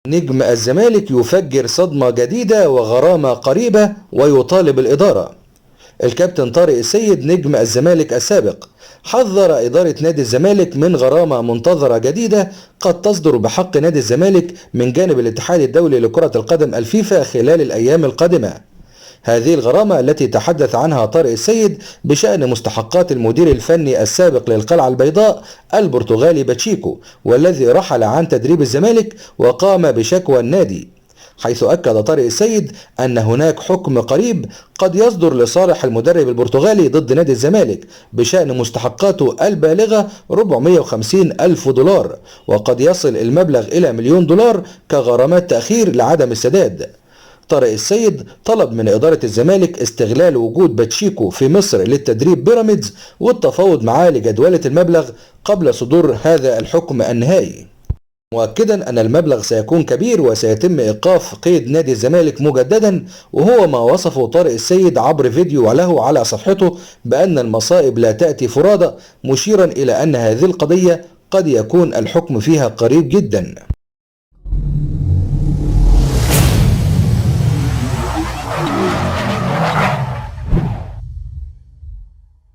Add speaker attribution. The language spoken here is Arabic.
Speaker 1: نجم الزمالك يفجر صدمة جديدة وغرامة قريبة ويطالب الإدارة. الكابتن طارق السيد نجم الزمالك السابق حذر إدارة نادي الزمالك من غرامة منتظرة جديدة قد تصدر بحق نادي الزمالك من جانب الاتحاد الدولي لكرة القدم الفيفا خلال الأيام القادمة. هذه الغرامة التي تحدث عنها طارق السيد بشأن مستحقات المدير الفني السابق للقلعة البيضاء البرتغالي باتشيكو، والذي رحل عن تدريب الزمالك وقام بشكوى النادي، حيث أكد طارق السيد أن هناك حكم قريب قد يصدر لصالح المدرب البرتغالي ضد نادي الزمالك بشأن مستحقاته البالغة 450 ألف دولار، وقد يصل المبلغ إلى $1,000,000 كغرامات تأخير لعدم السداد. طارق السيد طلب من إدارة الزمالك استغلال وجود باتشيكو في مصر للتدريب بيراميدز والتفاوض معاه لجدولة المبلغ قبل صدور هذا الحكم النهائي، مؤكدا أن المبلغ سيكون كبير وسيتم إيقاف قيد نادي الزمالك مجددا، وهو ما وصفه طارق السيد عبر فيديو له على صفحته بأن المصائب لا تأتي فرادى، مشيرا إلى أن هذه القضية قد يكون الحكم فيها قريب جدا.